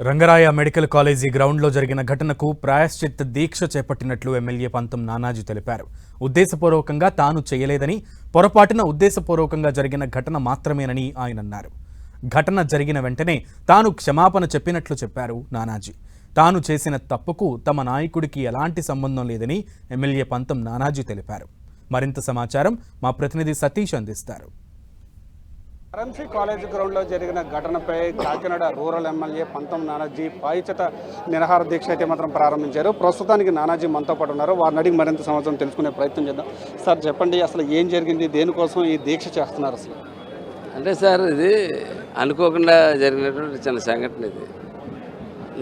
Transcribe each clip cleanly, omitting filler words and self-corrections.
Rangaraya medical college గ్రౌండ్లో జరిగిన ఘటనకు ప్రాయశ్చిత్త దీక్ష చేపట్టినట్లు ఎమ్మెల్యే పంతం నానాజీ తెలిపారు. ఉద్దేశపూర్వకంగా తాను చేయలేదని, పొరపాటున ఉద్దేశపూర్వకంగా జరిగిన ఘటన మాత్రమేనని ఆయన అన్నారు. ఘటన జరిగిన వెంటనే తాను క్షమాపణ చెప్పినట్లు చెప్పారు నానాజీ. తాను చేసిన తప్పుకు తమ నాయకుడికి ఎలాంటి సంబంధం లేదని ఎమ్మెల్యే పంతం నానాజీ తెలిపారు. మరింత సమాచారం మా ప్రతినిధి సతీష్ అందిస్తారు. ఆర్ఎంసీ కాలేజ్ గ్రౌండ్లో జరిగిన ఘటనపై కాకినాడ రూరల్ ఎమ్మెల్యే పంతం నానాజీ పాయిచత నిరాహార దీక్ష అయితే మాత్రం ప్రారంభించారు. ప్రస్తుతానికి నానాజీ మనతో పాటు ఉన్నారు. వారిని అడిగి మరింత సమాచారం తెలుసుకునే ప్రయత్నం చేద్దాం. సార్ చెప్పండి, అసలు ఏం జరిగింది, దేనికోసం ఈ దీక్ష చేస్తున్నారు అసలు? అంటే సార్, ఇది అనుకోకుండా జరిగినటువంటి చిన్న సంఘటన. ఇది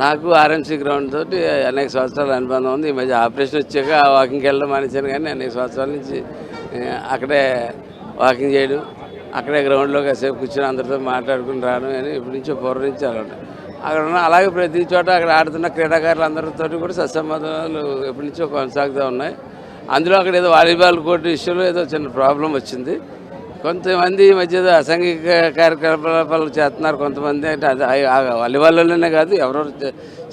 నాకు ఆర్ఎంసీ గ్రౌండ్ తోటి అనేక సంవత్సరాల అనుబంధం ఉంది. ఈ మధ్య ఆపరేషన్ వచ్చాక వాకింగ్కి వెళ్ళడం మానేశాను, కానీ అనేక సంవత్సరాల నుంచి అక్కడే వాకింగ్ చేయడం, అక్కడే గ్రౌండ్లో కాసేపు కూర్చొని అందరితో మాట్లాడుకుని రావడం అని ఇప్పటి నుంచో పూర్వం నుంచి అలా ఉంటాయి. అక్కడ ఉన్న అలాగే ప్రతి చోట అక్కడ ఆడుతున్న క్రీడాకారులు అందరితో కూడా సత్సంబంధాలు ఎప్పటి నుంచో కొనసాగుతూ ఉన్నాయి. అందులో అక్కడ ఏదో వాలీబాల్ కోర్టు విషయంలో ఏదో చిన్న ప్రాబ్లం వచ్చింది. కొంతమంది ఈ మధ్య ఏదో అసాంఘిక కార్యకలాపాలు చేస్తున్నారు కొంతమంది. అంటే అది వాలీబాల్లోనే కాదు, ఎవరెవరు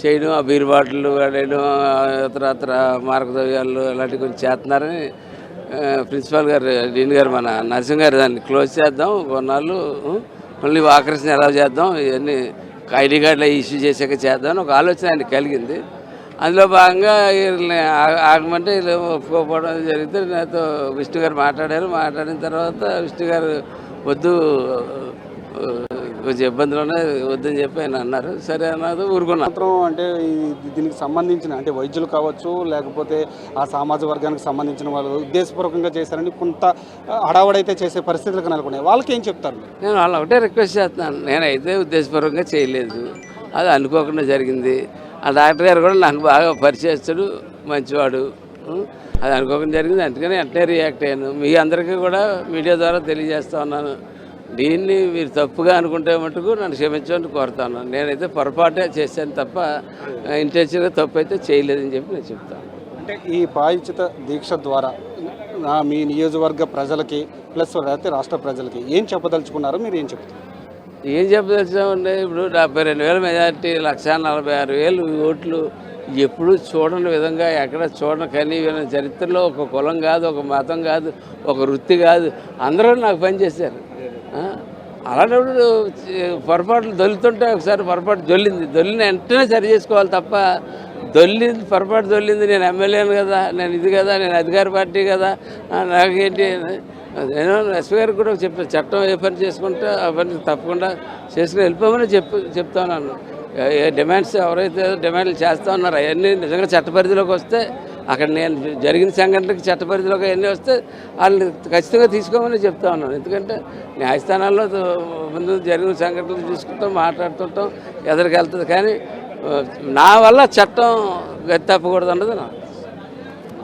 చేయడం, ఆ బీర్ బాటిల్ వాడేయడం, ఇతర మార్గద్రవ్యాలు అలాంటివి కొంచెం చేస్తున్నారని ప్రిన్సిపాల్ గారు, డీన్ గారు, మన నరసింహ గారు దాన్ని క్లోజ్ చేద్దాం, కొన్నాళ్ళు మళ్ళీ వాకర్స్ని ఎలా చేద్దాం, ఇవన్నీ ఐడి కార్డులు ఇష్యూ చేసాక చేద్దాం అని ఒక ఆలోచన ఆయనకి కలిగింది. అందులో భాగంగా వీళ్ళని ఆగమంటే వీళ్ళు ఒప్పుకోకపోవడం జరిగితే నాతో విష్ణు గారు మాట్లాడిన తర్వాత విష్ణు గారు వద్దు, కొంచెం ఇబ్బందులోనే వద్దని చెప్పి ఆయన అన్నారు. సరే అన్నది ఊరుకున్నాం. అంటే దీనికి సంబంధించిన అంటే వైద్యులు కావచ్చు, లేకపోతే ఆ సామాజిక వర్గానికి సంబంధించిన వాళ్ళు ఉద్దేశపూర్వకంగా చేశారని కొంత హడావడైతే చేసే పరిస్థితులకు నెలకొన్నాయి. వాళ్ళకి ఏం చెప్తారు? నేను వాళ్ళు ఒకటే రిక్వెస్ట్ చేస్తున్నాను, నేనైతే ఉద్దేశపూర్వకంగా చేయలేదు, అది అనుకోకుండా జరిగింది. ఆ డాక్టర్ గారు కూడా నాకు బాగా పరిచయస్తుడు, మంచివాడు. అది అనుకోకుండా జరిగింది, అందుకని వెంటనే రియాక్ట్ అయ్యాను. మీ అందరికీ కూడా మీడియా ద్వారా తెలియజేస్తా ఉన్నాను. దీన్ని మీరు తప్పుగా అనుకుంటే మటుకు నన్ను క్షమించమని కోరుతాను. నేనైతే పొరపాటే చేశాను తప్ప ఇంటెన్షన్గా తప్పు అయితే చేయలేదని చెప్పి నేను చెప్తాను. అంటే ఈ పాయిచిత దీక్ష ద్వారా మీ నియోజకవర్గ ప్రజలకి ప్లస్ అయితే రాష్ట్ర ప్రజలకి ఏం చెప్పదలుచుకున్నారో మీరు ఏం చెప్తారు? ఏం చెప్పదలుచామంటే, ఇప్పుడు 72,000 మెజార్టీ, 146,000 ఓట్లు ఎప్పుడూ చూడని విధంగా, ఎక్కడ చూడని కనీ విని చరిత్రలో ఒక కులం కాదు, ఒక మతం కాదు, ఒక వృత్తి కాదు, అందరూ నాకు పనిచేశారు. అలాంటప్పుడు పొరపాట్లు దొల్లుతుంటే ఒకసారి పొరపాటు దొల్లిన వెంటనే సరి చేసుకోవాలి తప్ప పొరపాటు దొల్లింది, నేను ఎమ్మెల్యేను కదా, నేను ఇది కదా, నేను అధికార పార్టీ కదా, నాకేంటి, నేను ఎస్పీ గారికి కూడా చెప్పాను, చట్టం ఏ పని చేసుకుంటే ఆ పని తప్పకుండా చేసుకుని వెళ్ళిపోమని చెప్తాను. ఏ డిమాండ్స్ ఎవరైతే డిమాండ్లు చేస్తూ ఉన్నారో అవన్నీ నిజంగా చట్టపరిధిలోకి వస్తే, అక్కడ నేను జరిగిన సంఘటనకి చట్టపరిధిలోకి అవన్నీ వస్తే వాళ్ళని ఖచ్చితంగా తీసుకోమని చెప్తా ఉన్నాను. ఎందుకంటే న్యాయస్థానాల్లో ముందు జరిగిన సంఘటనలు చూసుకుంటాం, మాట్లాడుతుంటాం, ఎదురుకు వెళ్తుంది. కానీ నా వల్ల చట్టం గతి తప్పకూడదు అన్నది నా.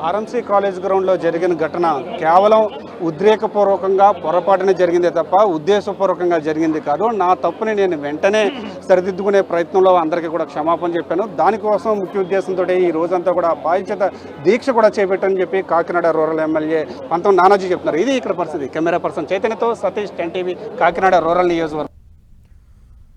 ఆర్ఎంసీ కాలేజ్ గ్రౌండ్లో జరిగిన ఘటన కేవలం ఉద్రేకపూర్వకంగా పొరపాటునే జరిగిందే తప్ప ఉద్దేశపూర్వకంగా జరిగింది కాదు. నా తప్పుని నేను వెంటనే సరిదిద్దుకునే ప్రయత్నంలో అందరికీ కూడా క్షమాపణ చెప్పాను. దానికోసం ముఖ్య ఉద్దేశంతో ఈ రోజంతా కూడా పాయిచత దీక్ష కూడా చేపట్టని చెప్పి కాకినాడ రూరల్ ఎమ్మెల్యే పంతం నానాజీ చెప్తున్నారు. ఇది ఇక్కడ పరిస్థితి. కెమెరా పర్సన్ చైతన్యతో సతీష్, 10 టీవీ, కాకినాడ రూరల్ నియోజకవర్గం.